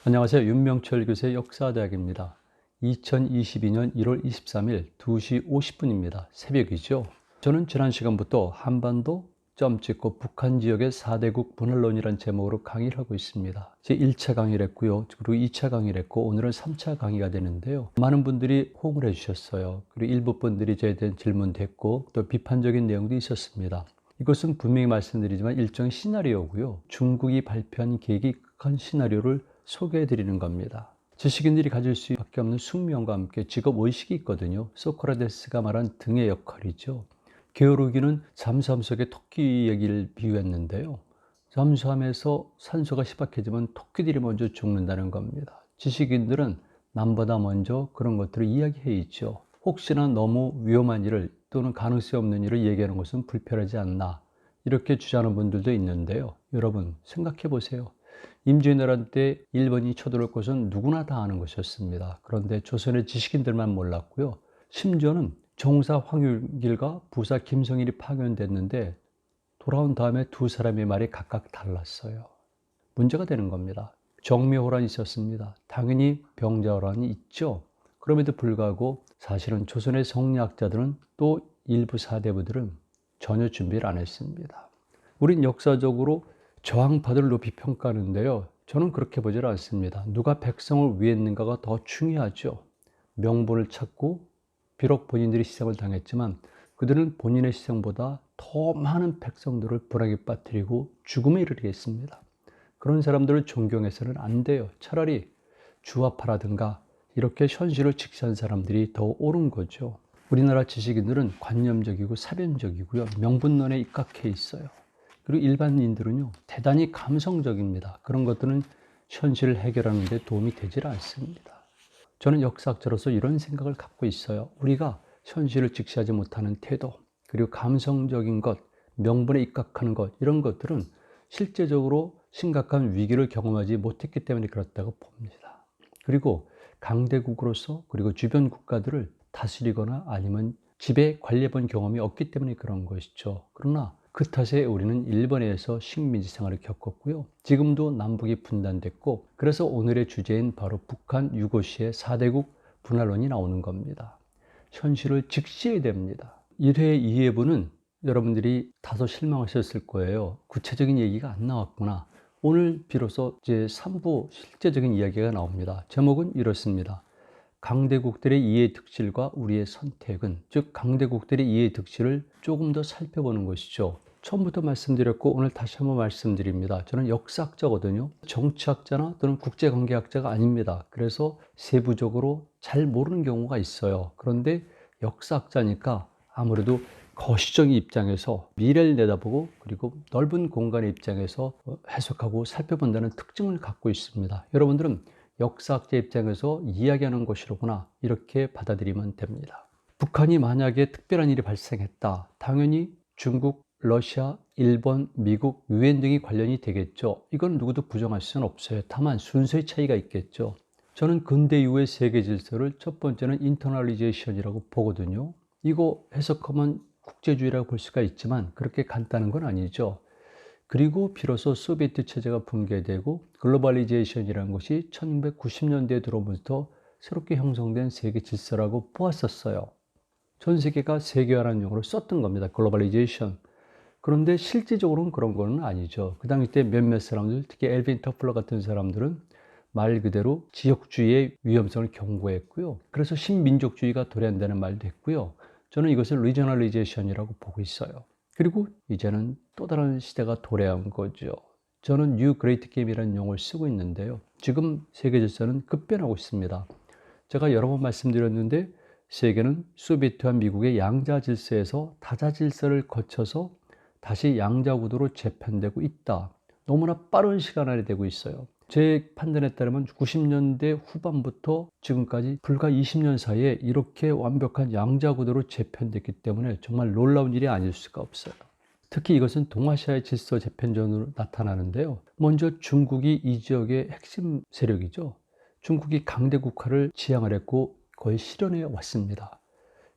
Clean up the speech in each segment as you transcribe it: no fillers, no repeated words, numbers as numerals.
안녕하세요. 윤명철 교수의 역사대학입니다. 2022년 1월 23일 2시 50분입니다. 새벽이죠. 저는 지난 시간부터 한반도 점 찍고 북한 지역의 4대국 분할론이라는 제목으로 강의를 하고 있습니다. 제 1차 강의를 했고요. 그리고 2차 강의를 했고 오늘은 3차 강의가 되는데요. 많은 분들이 호응을 해주셨어요. 그리고 일부 분들이 저에 대한 질문도 했고 또 비판적인 내용도 있었습니다. 이것은 분명히 말씀드리지만 일종의 시나리오고요. 중국이 발표한 계획이 극한 시나리오를 소개해드리는 겁니다. 지식인들이 가질 수밖에 없는 숙명과 함께 직업의식이 있거든요. 소크라테스가 말한 등의 역할이죠. 게오르기는 잠수함 속의 토끼 얘기를 비유했는데요. 잠수함에서 산소가 희박해지면 토끼들이 먼저 죽는다는 겁니다. 지식인들은 남보다 먼저 그런 것들을 이야기해 있죠. 혹시나 너무 위험한 일을 또는 가능성이 없는 일을 얘기하는 것은 불편하지 않나 이렇게 주장하는 분들도 있는데요. 여러분 생각해 보세요. 임진왜란 때 일본이 쳐들어올 것은 누구나 다 아는 것이었습니다. 그런데 조선의 지식인들만 몰랐고요. 심지어는 정사 황율길과 부사 김성일이 파견됐는데 돌아온 다음에 두 사람의 말이 각각 달랐어요. 문제가 되는 겁니다. 정묘호란이 있었습니다. 당연히 병자호란이 있죠. 그럼에도 불구하고 사실은 조선의 성리학자들은 또 일부 사대부들은 전혀 준비를 안 했습니다. 우린 역사적으로 저항파들을 높이 평가하는데요. 저는 그렇게 보질 않습니다. 누가 백성을 위했는가가 더 중요하죠. 명분을 찾고 비록 본인들이 희생을 당했지만 그들은 본인의 희생보다 더 많은 백성들을 불행에 빠뜨리고 죽음에 이르게 했습니다. 그런 사람들을 존경해서는 안 돼요. 차라리 주화파라든가 이렇게 현실을 직시한 사람들이 더 옳은 거죠. 우리나라 지식인들은 관념적이고 사변적이고요. 명분론에 입각해 있어요. 그리고 일반인들은요, 대단히 감성적입니다. 그런 것들은 현실을 해결하는 데 도움이 되질 않습니다. 저는 역사학자로서 이런 생각을 갖고 있어요. 우리가 현실을 직시하지 못하는 태도, 그리고 감성적인 것, 명분에 입각하는 것, 이런 것들은 실제적으로 심각한 위기를 경험하지 못했기 때문에 그렇다고 봅니다. 그리고 강대국으로서 그리고 주변 국가들을 다스리거나 아니면 지배 관리해본 경험이 없기 때문에 그런 것이죠. 그러나 그 탓에 우리는 일본에 의해서 식민지 생활을 겪었고요. 지금도 남북이 분단됐고 그래서 오늘의 주제인 바로 북한 유고시의 4대국 분할론이 나오는 겁니다. 현실을 직시해야 됩니다. 1회, 2회분은 여러분들이 다소 실망하셨을 거예요. 구체적인 얘기가 안 나왔구나. 오늘 비로소 이제 3부 실제적인 이야기가 나옵니다. 제목은 이렇습니다. 강대국들의 이해 득실과 우리의 선택은, 즉 강대국들의 이해 득실을 조금 더 살펴보는 것이죠. 처음부터 말씀드렸고 오늘 다시 한번 말씀드립니다. 저는 역사학자거든요. 정치학자나 또는 국제관계학자가 아닙니다. 그래서 세부적으로 잘 모르는 경우가 있어요. 그런데 역사학자니까 아무래도 거시적인 입장에서 미래를 내다보고 그리고 넓은 공간의 입장에서 해석하고 살펴본다는 특징을 갖고 있습니다. 여러분들은 역사학자 입장에서 이야기하는 것이로구나 이렇게 받아들이면 됩니다. 북한이 만약에 특별한 일이 발생했다. 당연히 중국, 러시아, 일본, 미국, 유엔 등이 관련이 되겠죠. 이건 누구도 부정할 수는 없어요. 다만 순서의 차이가 있겠죠. 저는 근대 이후의 세계 질서를 첫 번째는 인터널리제이션이라고 보거든요. 이거 해석하면 국제주의라고 볼 수가 있지만 그렇게 간단한 건 아니죠. 그리고 비로소 소비에트 체제가 붕괴되고 글로벌리제이션이라는 것이 1990년대에 들어오면서 새롭게 형성된 세계 질서라고 보았었어요. 전 세계가 세계화라는 용어를 썼던 겁니다. 글로벌리제이션. 그런데 실질적으로는 그런 건 아니죠. 그 당시 때 몇몇 사람들, 특히 엘빈 터플러 같은 사람들은 말 그대로 지역주의의 위험성을 경고했고요. 그래서 신민족주의가 도래한다는 말도 했고요. 저는 이것을 리저널리제이션이라고 보고 있어요. 그리고 이제는 또 다른 시대가 도래한 거죠. 저는 뉴 그레이트 게임이라는 용어를 쓰고 있는데요. 지금 세계 질서는 급변하고 있습니다. 제가 여러 번 말씀드렸는데 세계는 소비에트와 미국의 양자 질서에서 다자 질서를 거쳐서 다시 양자 구도로 재편되고 있다. 너무나 빠른 시간 안에 되고 있어요. 제 판단에 따르면 90년대 후반부터 지금까지 불과 20년 사이에 이렇게 완벽한 양자 구도로 재편됐기 때문에 정말 놀라운 일이 아닐 수가 없어요. 특히 이것은 동아시아의 질서 재편전으로 나타나는데요. 먼저 중국이 이 지역의 핵심 세력이죠. 중국이 강대국화를 지향을 했고 거의 실현해 왔습니다.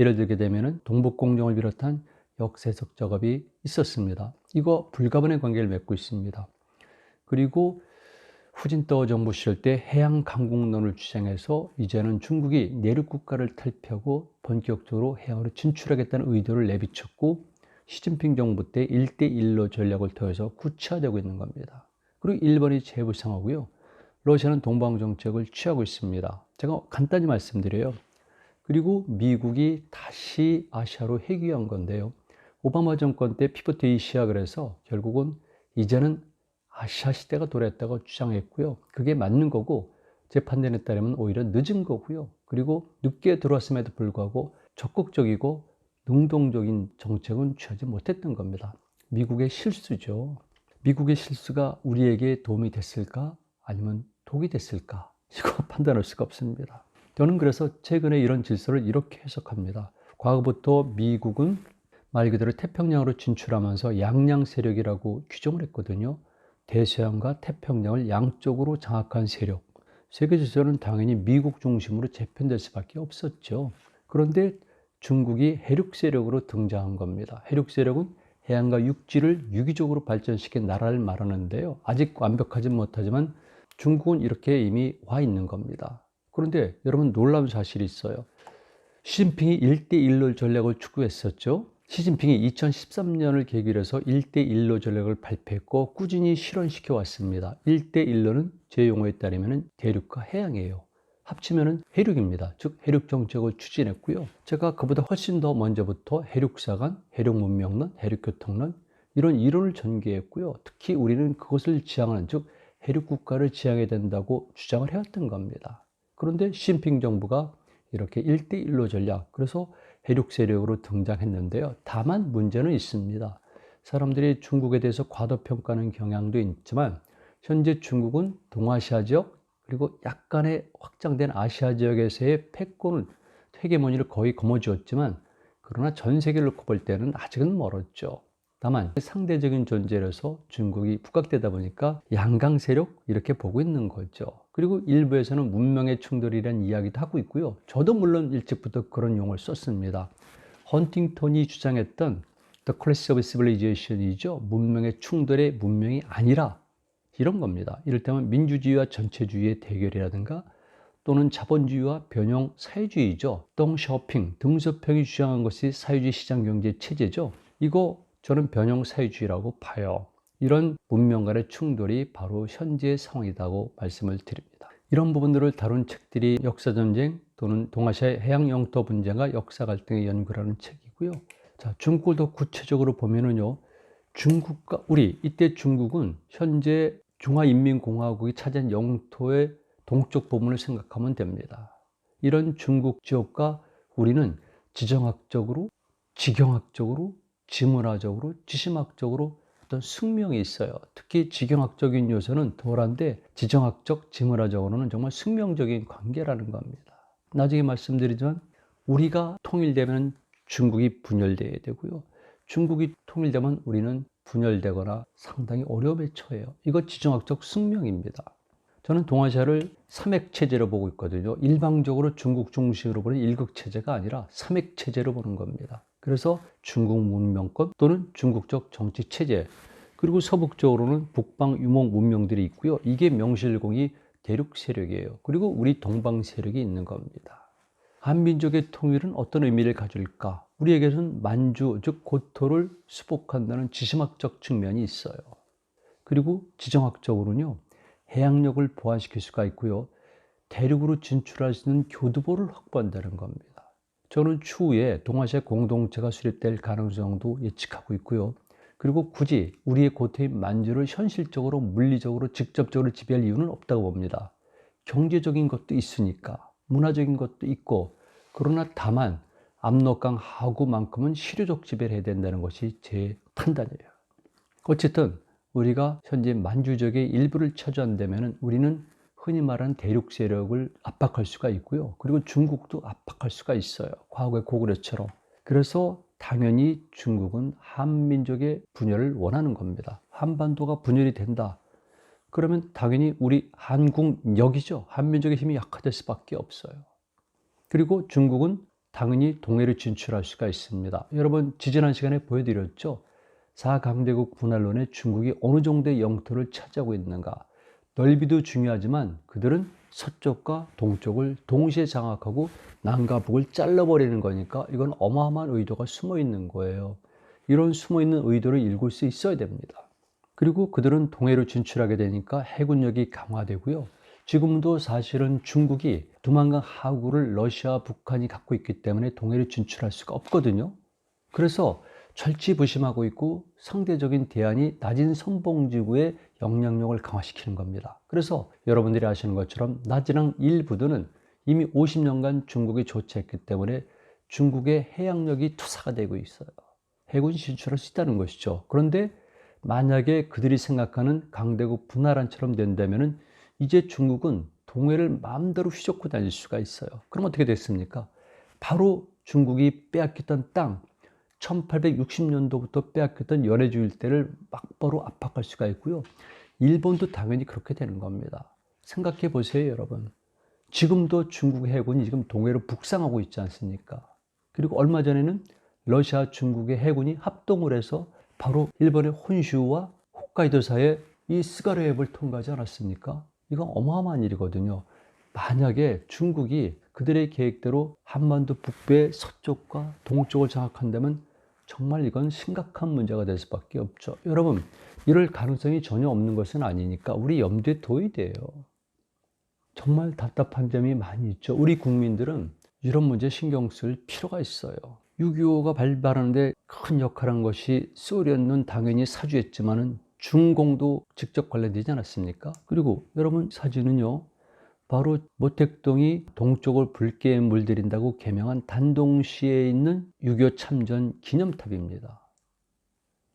예를 들게 되면 동북공정을 비롯한 역세적 작업이 있었습니다. 이거 불가분의 관계를 맺고 있습니다. 그리고 후진타오 정부 시절 때 해양 강국론을 주장해서 이제는 중국이 내륙 국가를 탈피하고 본격적으로 해양으로 진출하겠다는 의도를 내비쳤고, 시진핑 정부 때 1대1로 전략을 통해서 구체화되고 있는 겁니다. 그리고 일본이 재부상하고요. 러시아는 동방 정책을 취하고 있습니다. 제가 간단히 말씀드려요. 그리고 미국이 다시 아시아로 회귀한 건데요. 오바마 정권 때 피보트 이시아 그래서 결국은 이제는 아시아 시대가 돌아왔다고 주장했고요. 그게 맞는 거고, 제 판단에 따르면 오히려 늦은 거고요. 그리고 늦게 들어왔음에도 불구하고 적극적이고 능동적인 정책은 취하지 못했던 겁니다. 미국의 실수죠. 미국의 실수가 우리에게 도움이 됐을까? 아니면 독이 됐을까? 이거 판단할 수가 없습니다. 저는 그래서 최근에 이런 질서를 이렇게 해석합니다. 과거부터 미국은 말 그대로 태평양으로 진출하면서 양양 세력이라고 규정을 했거든요. 대서양과 태평양을 양쪽으로 장악한 세력. 세계 질서는 당연히 미국 중심으로 재편될 수밖에 없었죠. 그런데 중국이 해륙 세력으로 등장한 겁니다. 해륙 세력은 해양과 육지를 유기적으로 발전시킨 나라를 말하는데요. 아직 완벽하지 못하지만 중국은 이렇게 이미 와 있는 겁니다. 그런데 여러분, 놀라운 사실이 있어요. 시진핑이 1대1로 전략을 추구했었죠. 시진핑이 2013년을 계기로 해서 1대1로 전략을 발표했고 꾸준히 실현시켜 왔습니다. 1대1로는 제 용어에 따르면 대륙과 해양이에요. 합치면 해륙입니다. 즉 해륙 정책을 추진했고요. 제가 그보다 훨씬 더 먼저부터 해륙사관, 해륙문명론, 해륙교통론 이런 이론을 전개했고요. 특히 우리는 그것을 지향하는, 즉 해륙국가를 지향해야 된다고 주장을 해왔던 겁니다. 그런데 시진핑 정부가 이렇게 1대1로 전략, 그래서 해륙 세력으로 등장했는데요. 다만 문제는 있습니다. 사람들이 중국에 대해서 과도평가하는 경향도 있지만 현재 중국은 동아시아 지역 그리고 약간의 확장된 아시아 지역에서의 패권을, 헤게모니를 거의 거머쥐었지만 그러나 전 세계를 놓고 볼 때는 아직은 멀었죠. 다만 상대적인 존재로서 중국이 부각되다 보니까 양강 세력 이렇게 보고 있는 거죠. 그리고 일부에서는 문명의 충돌이라는 이야기도 하고 있고요. 저도 물론 일찍부터 그런 용어를 썼습니다. 헌팅턴이 주장했던 The Clash of Civilization이죠. 문명의 문명이 아니라 이런 겁니다. 이를테면 민주주의와 전체주의의 대결이라든가 또는 자본주의와 변형 사회주의죠. 덩샤오핑, 등소평이 주장한 것이 사회주의 시장경제 체제죠. 이거 저는 변형 사회주의라고 봐요. 이런 문명 간의 충돌이 바로 현재의 상황이라고 말씀을 드립니다. 이런 부분들을 다룬 책들이 역사전쟁 또는 동아시아의 해양 영토 분쟁과 역사 갈등의 연구라는 책이고요. 자, 중국을 더 구체적으로 보면은요. 중국과 이때 중국은 현재 중화인민공화국이 차지한 영토의 동쪽 부분을 생각하면 됩니다. 이런 중국 지역과 우리는 지정학적으로, 지경학적으로, 지문화적으로, 지심학적으로 어떤 숙명이 있어요. 특히 지경학적인 요소는 덜한데 지정학적, 지문화적으로는 정말 숙명적인 관계라는 겁니다. 나중에 말씀드리지만 우리가 통일되면 중국이 분열되어야 되고요. 중국이 통일되면 우리는 분열되거나 상당히 어려움에 처해요. 이거 지정학적 숙명입니다. 저는 동아시아를 삼액체제로 보고 있거든요. 일방적으로 중국 중심으로 보는 일극체제가 아니라 삼액체제로 보는 겁니다. 그래서 중국 문명권 또는 중국적 정치체제, 그리고 서북쪽으로는 북방 유목 문명들이 있고요. 이게 명실공히 대륙 세력이에요. 그리고 우리 동방 세력이 있는 겁니다. 한민족의 통일은 어떤 의미를 가질까? 우리에게는 만주, 즉 고토를 수복한다는 지심학적 측면이 있어요. 그리고 지정학적으로는요. 해양력을 보완시킬 수가 있고요. 대륙으로 진출할 수 있는 교두보를 확보한다는 겁니다. 저는 추후에 동아시아 공동체가 수립될 가능성도 예측하고 있고요. 그리고 굳이 우리의 고토인 만주를 현실적으로, 물리적으로, 직접적으로 지배할 이유는 없다고 봅니다. 경제적인 것도 있으니까, 문화적인 것도 있고, 그러나 다만 압록강 하구만큼은 실효적 지배를 해야 된다는 것이 제 판단이에요. 어쨌든 우리가 현재 만주족의 일부를 차지한다면 우리는 흔히 말하는 대륙 세력을 압박할 수가 있고요. 그리고 중국도 압박할 수가 있어요. 과거의 고구려처럼. 그래서 당연히 중국은 한민족의 분열을 원하는 겁니다. 한반도가 분열이 된다. 그러면 당연히 우리 한국역이죠. 한민족의 힘이 약화될 수밖에 없어요. 그리고 중국은 당연히 동해로 진출할 수가 있습니다. 여러분, 지지난 시간에 보여드렸죠. 4강대국 분할론에 중국이 어느 정도의 영토를 차지하고 있는가. 넓이도 중요하지만 그들은 서쪽과 동쪽을 동시에 장악하고 남과 북을 잘라버리는 거니까 이건 어마어마한 의도가 숨어 있는 거예요. 이런 숨어 있는 의도를 읽을 수 있어야 됩니다. 그리고 그들은 동해로 진출하게 되니까 해군력이 강화되고요. 지금도 사실은 중국이 두만강 하구를 러시아, 북한이 갖고 있기 때문에 동해로 진출할 수가 없거든요. 그래서 절치부심하고 있고 상대적인 대안이 낮은 선봉지구의 영향력을 강화시키는 겁니다. 그래서 여러분들이 아시는 것처럼 나지랑 일부두는 이미 50년간 중국이 조치했기 때문에 중국의 해양력이 투사가 되고 있어요. 해군 진출할 수 있다는 것이죠. 그런데 만약에 그들이 생각하는 강대국 분할안처럼 된다면 이제 중국은 동해를 마음대로 휘젓고 다닐 수가 있어요. 그럼 어떻게 됐습니까? 바로 중국이 빼앗겼던 땅, 1860년도부터 빼앗겼던 연해주 일대를 막바로 압박할 수가 있고요. 일본도 당연히 그렇게 되는 겁니다. 생각해 보세요, 여러분. 지금도 중국 해군이 지금 동해로 북상하고 있지 않습니까? 그리고 얼마 전에는 러시아, 중국의 해군이 합동을 해서 바로 일본의 혼슈와 홋카이도 사이에 이 스가르 해협을 통과하지 않았습니까? 이건 어마어마한 일이거든요. 만약에 중국이 그들의 계획대로 한반도 북부의 서쪽과 동쪽을 장악한다면 정말 이건 심각한 문제가 될 수밖에 없죠. 여러분, 이럴 가능성이 전혀 없는 것은 아니니까 우리 염두에 둬야 돼요. 정말 답답한 점이 많이 있죠. 우리 국민들은 이런 문제 신경 쓸 필요가 있어요. 6.25가 발발하는데 큰 역할한 것이 소련은 당연히 사주했지만은 중공도 직접 관련되지 않았습니까? 그리고 여러분 사진은요. 바로 모택동이 동쪽을 붉게 물들인다고 개명한 단동시에 있는 6.25 참전 기념탑입니다.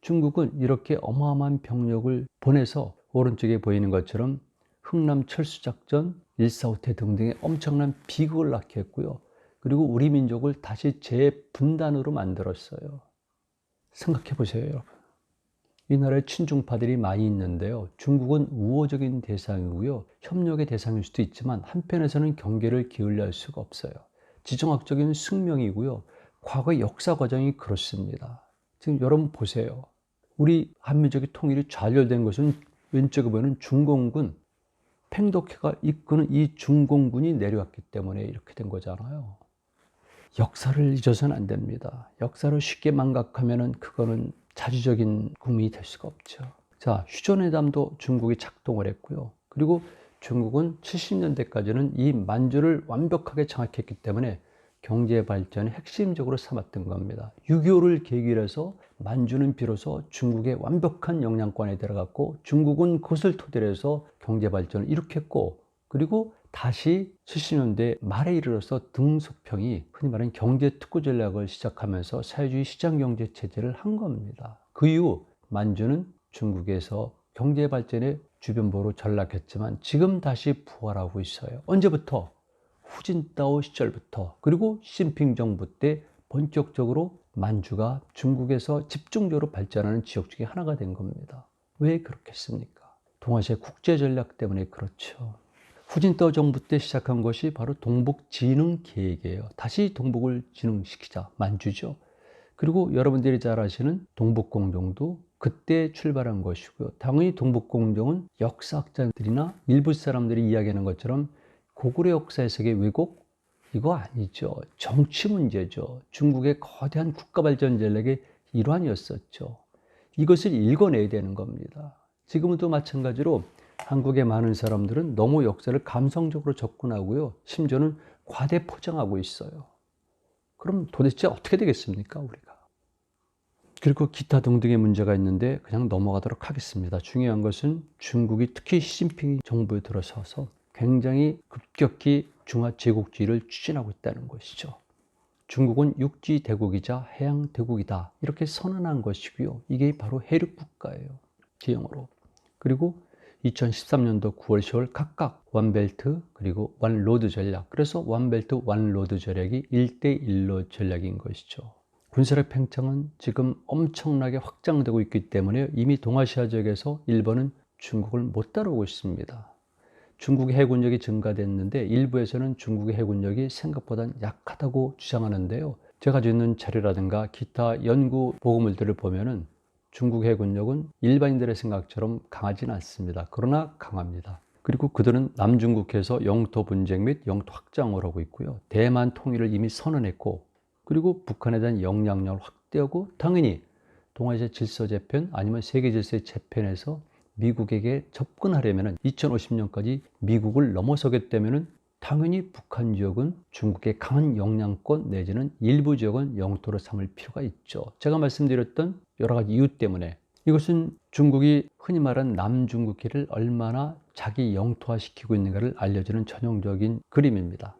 중국은 이렇게 어마어마한 병력을 보내서 오른쪽에 보이는 것처럼 흥남 철수작전, 일사후퇴 등등의 엄청난 비극을 낳게 했고요. 그리고 우리 민족을 다시 재분단으로 만들었어요. 생각해 보세요, 여러분. 이 나라에 친중파들이 많이 있는데요. 중국은 우호적인 대상이고요. 협력의 대상일 수도 있지만 한편에서는 경계를 기울여 할 수가 없어요. 지정학적인 숙명이고요. 과거 역사 과정이 그렇습니다. 지금 여러분 보세요. 우리 한민족의 통일이 좌절된 것은 왼쪽에 보이는 중공군, 팽독회가 이끄는 이 중공군이 내려왔기 때문에 이렇게 된 거잖아요. 역사를 잊어서는 안 됩니다. 역사를 쉽게 망각하면 그거는 자주적인 국민이 될 수가 없죠. 자, 휴전회담도 중국이 작동을 했고요. 그리고 중국은 70년대까지는 이 만주를 완벽하게 장악했기 때문에 경제 발전의 핵심적으로 삼았던 겁니다. 6.25를 계기로 해서 만주는 비로소 중국의 완벽한 영향권에 들어갔고 중국은 그것을 토대로 해서 경제 발전을 일으켰고 그리고 다시 70년대 말에 이르러서 등소평이 흔히 말하는 경제특구 전략을 시작하면서 사회주의 시장경제 체제를 한 겁니다. 그 이후 만주는 중국에서 경제 발전의 주변부로 전락했지만 지금 다시 부활하고 있어요. 언제부터? 후진타오 시절부터 그리고 시진핑 정부 때 본격적으로 만주가 중국에서 집중적으로 발전하는 지역 중에 하나가 된 겁니다. 왜 그렇겠습니까? 동아시아 국제전략 때문에 그렇죠. 후진타오 정부 때 시작한 것이 바로 동북진흥계획이에요. 다시 동북을 진흥시키자, 만주죠. 그리고 여러분들이 잘 아시는 동북공정도 그때 출발한 것이고요. 당연히 동북공정은 역사학자들이나 일부 사람들이 이야기하는 것처럼 고구려 역사 해석의 왜곡? 이거 아니죠. 정치 문제죠. 중국의 거대한 국가 발전 전략의 일환이었었죠. 이것을 읽어내야 되는 겁니다. 지금도 마찬가지로 한국의 많은 사람들은 너무 역사를 감성적으로 접근하고요. 심지어는 과대 포장하고 있어요. 그럼 도대체 어떻게 되겠습니까, 우리가? 그리고 기타 등등의 문제가 있는데 그냥 넘어가도록 하겠습니다. 중요한 것은 중국이 특히 시진핑 정부에 들어서서 굉장히 급격히 중화제국주의를 추진하고 있다는 것이죠. 중국은 육지 대국이자 해양 대국이다. 이렇게 선언한 것이고요. 이게 바로 해륙 국가예요. 지형으로. 그리고 2013년도 9월, 10월 각각 원벨트 그리고 원로드 전략. 그래서 원벨트 원로드 전략이 1대1로 전략인 것이죠. 군사력 팽창은 지금 엄청나게 확장되고 있기 때문에 이미 동아시아 지역에서 일본은 중국을 못 따라오고 있습니다. 중국의 해군력이 증가됐는데 일부에서는 중국의 해군력이 생각보다 약하다고 주장하는데요. 제가 가지고 있는 자료라든가 기타 연구 보고물들을 보면은 중국 해군력은 일반인들의 생각처럼 강하지는 않습니다. 그러나 강합니다. 그리고 그들은 남중국해에서 영토 분쟁 및 영토 확장을 하고 있고요. 대만 통일을 이미 선언했고, 그리고 북한에 대한 영향력을 확대하고, 당연히 동아시아 질서 재편 아니면 세계 질서의 재편에서 미국에게 접근하려면 2050년까지 미국을 넘어서겠다면 당연히 북한 지역은 중국의 강한 영향권 내지는 일부 지역은 영토로 삼을 필요가 있죠. 제가 말씀드렸던 여러 가지 이유 때문에 이것은 중국이 흔히 말하는 남중국해를 얼마나 자기 영토화시키고 있는가를 알려주는 전형적인 그림입니다.